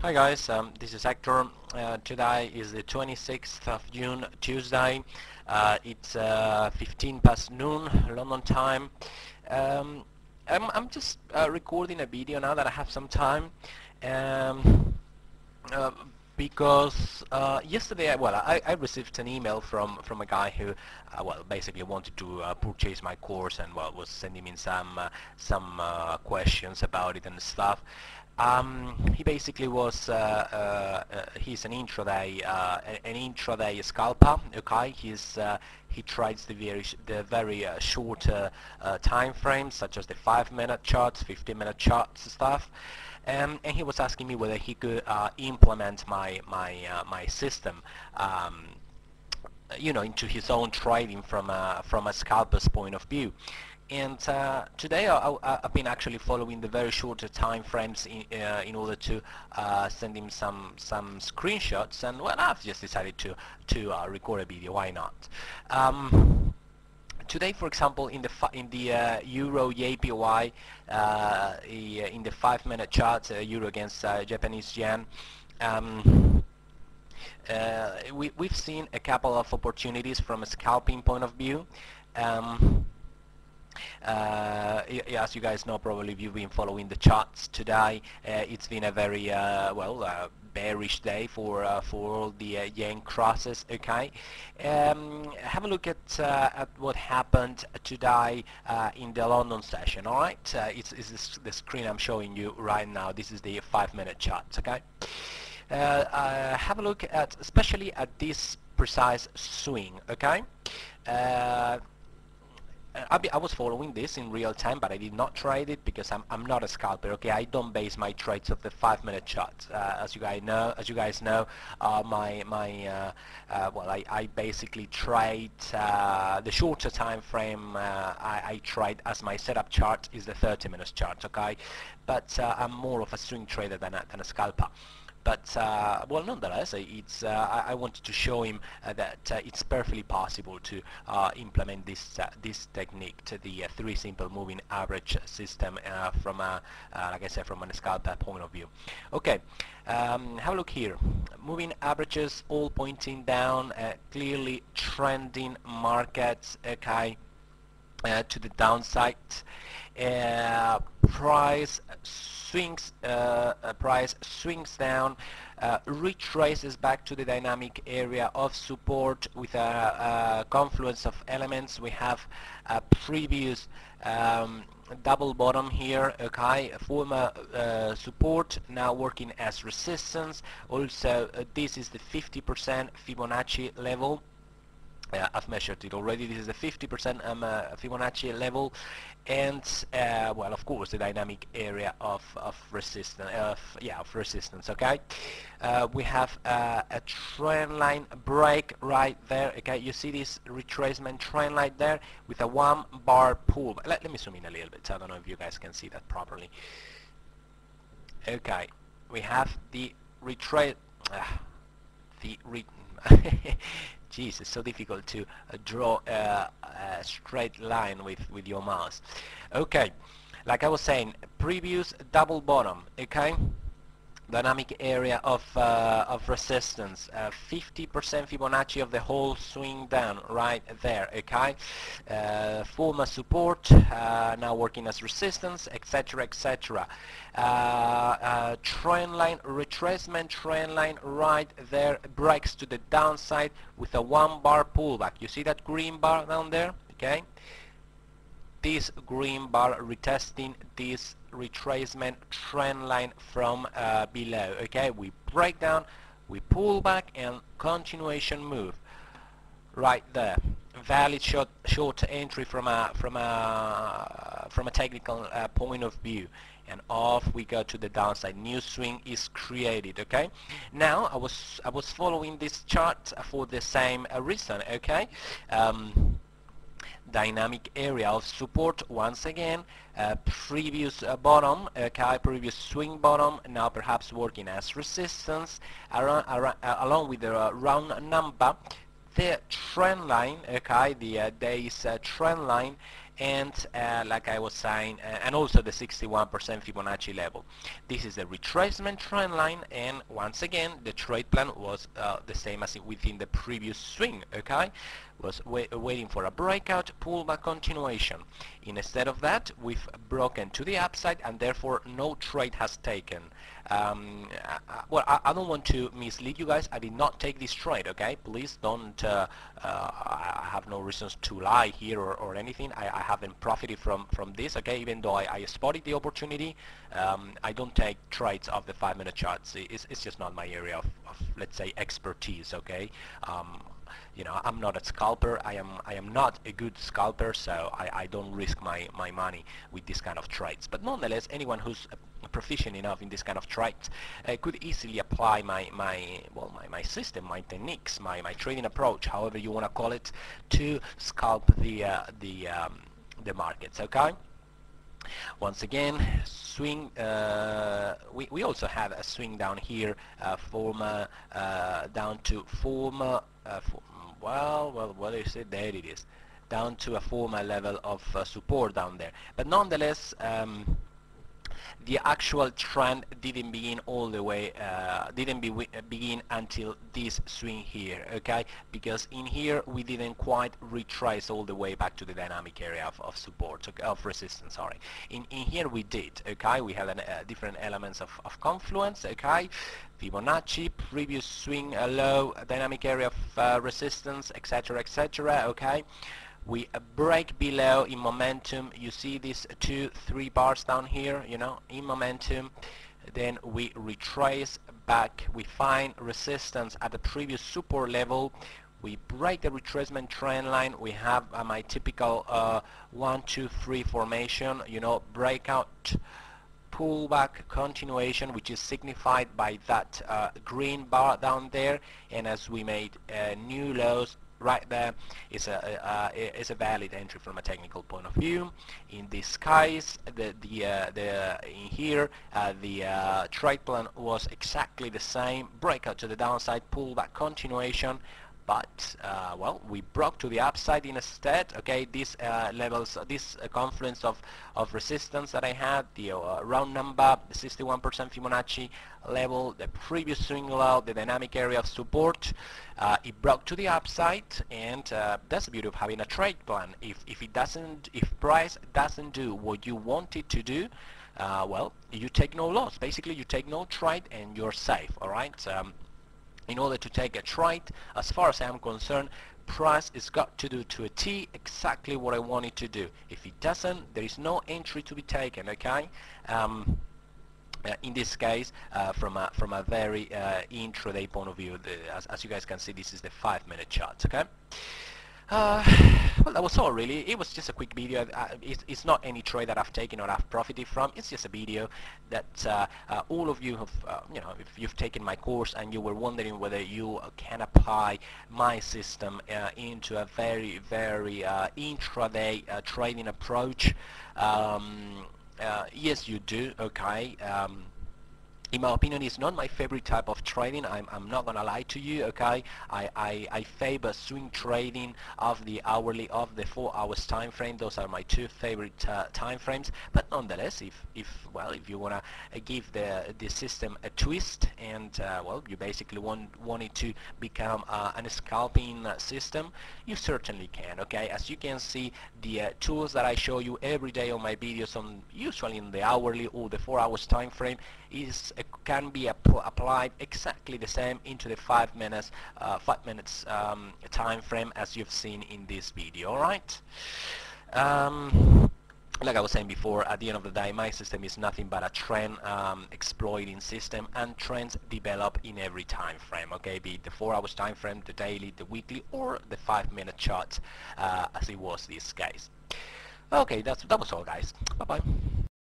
Hi guys, this is Hector. Today is the 26th of June, Tuesday. It's 15 past noon, London time. I'm just recording a video now that I have some time. Because yesterday, I received an email from a guy who, basically wanted to purchase my course and was sending me some questions about it and stuff. He basically was he's an intraday scalper. Okay, he trades the very short time frames, such as the 5-minute charts, 15-minute charts stuff. And he was asking me whether he could implement my system, into his own trading from a scalper's point of view. And today I've been actually following the very short time frames in order to send him some screenshots, and I've just decided to record a video. Why not? Today, for example, in the Euro JPY, in the 5-minute chart, Euro against Japanese yen, we've seen a couple of opportunities from a scalping point of view. As you guys know, probably if you've been following the charts today, it's been a very bearish day for all the yen crosses. Okay, have a look at what happened today in the London session. All right, it's the screen I'm showing you right now. This is the 5-minute charts. Okay, have a look at especially at this precise swing. Okay. I was following this in real time, but I did not trade it because I'm not a scalper. Okay, I don't base my trades off the 5-minute charts. As you guys know, I basically trade the shorter time frame. I trade as my setup chart is the 30-minute chart. Okay, but I'm more of a swing trader than a scalper. But nonetheless, I wanted to show him that it's perfectly possible to implement this technique to the 3 simple moving average system from like I said, from a scalper point of view. Okay, have a look here. Moving averages all pointing down, clearly trending markets. Okay. To the downside, price swings down, retraces back to the dynamic area of support with a confluence of elements. We have a previous double bottom here, okay, former support, now working as resistance. Also, this is the 50% Fibonacci level. I've measured it already. This is the 50% Fibonacci level, and of course, the dynamic area of resistance. Of resistance. Okay, we have a trend line break right there. Okay, you see this retracement trend line there with a 1-bar pull. Let me zoom in a little bit. I don't know if you guys can see that properly. Okay, we have the retrace. Jeez, it's so difficult to draw a straight line with your mouse. Okay, like I was saying, previous double bottom. Okay, dynamic area of resistance, 50% Fibonacci of the whole swing down right there. Okay, former support, now working as resistance, etc., etc. Trend line retracement, trend line right there, breaks to the downside with a 1-bar pullback. You see that green bar down there? Okay, this green bar retesting this retracement trend line from below. Okay, we break down, we pull back, and continuation move right there. Valid short entry from a technical point of view, and off we go to the downside. New swing is created. Okay, now I was following this chart for the same reason. Okay, dynamic area of support once again, previous bottom, okay, previous swing bottom, now perhaps working as resistance, along with the round number, the trend line, okay, the day's trend line, and like I was saying, and also the 61% Fibonacci level. This is the retracement trend line, and once again the trade plan was the same as within the previous swing. Okay, was waiting for a breakout, pullback, continuation. Instead of that, we've broken to the upside, and therefore no trade has taken. Well, I don't want to mislead you guys. I did not take this trade, okay? Please don't, I have no reasons to lie here or anything. I haven't profited from this, okay? Even though I spotted the opportunity, I don't take trades of the 5-minute charts. It's just not my area of let's say, expertise, okay? You know, I'm not a scalper. I am not a good scalper, so I don't risk my money with this kind of trades. But nonetheless, anyone who's proficient enough in this kind of trades could easily apply my system, my techniques, my trading approach, however you want to call it, to scalp the markets. Okay. Once again, swing. We also have a swing down here, down to former. Well, what is it? There it is, down to a former level of support down there. But nonetheless, the actual trend didn't begin all the way, begin until this swing here, okay? Because in here we didn't quite retrace all the way back to the dynamic area of support, of resistance, sorry. In here we did, okay? We have different elements of confluence, okay? Fibonacci, previous swing low, dynamic area of resistance, etc., etc., okay? We break below in momentum. You see these 2-3 bars down here, you know, in momentum. Then we retrace back. We find resistance at the previous support level. We break the retracement trend line. We have my typical 1-2-3 formation, you know, breakout, pullback, continuation, which is signified by that green bar down there. And as we made new lows, right there is a valid entry from a technical point of view. In this case, in here the trade plan was exactly the same: breakout to the downside, pullback, continuation. But well, we broke to the upside instead. Okay, these levels, this confluence of resistance that I had, the round number, the 61% Fibonacci level, the previous swing low, the dynamic area of support, it broke to the upside, and that's the beauty of having a trade plan. If price doesn't do what you want it to do, well, you take no loss. Basically, you take no trade and you're safe. All right. In order to take a trade, as far as I'm concerned, price has got to do to a T exactly what I want it to do. If it doesn't, there is no entry to be taken, okay? In this case, from a very intraday point of view, as you guys can see, this is the 5-minute chart, okay? Well, that was all really. It was just a quick video. It's not any trade that I've taken or I've profited from. It's just a video that all of you have, you know, if you've taken my course and you were wondering whether you can apply my system into a very, very intraday trading approach. Yes, you do, okay. In my opinion, it's not my favorite type of trading. I'm not gonna lie to you, okay. I favor swing trading of the hourly, of the 4 hours time frame. Those are my two favorite time frames. But nonetheless, if you wanna give the system a twist, and well, you basically want it to become an scalping system, you certainly can, okay. As you can see, the tools that I show you every day on my videos, usually in the hourly or the 4 hours time frame, can be applied exactly the same into the 5 minutes time frame as you've seen in this video. All right. Like I was saying before, at the end of the day, my system is nothing but a trend exploiting system, and trends develop in every time frame, okay, be it the 4 hours time frame, the daily, the weekly, or the 5-minute chart, as it was this case. Okay, that was all, guys. Bye bye.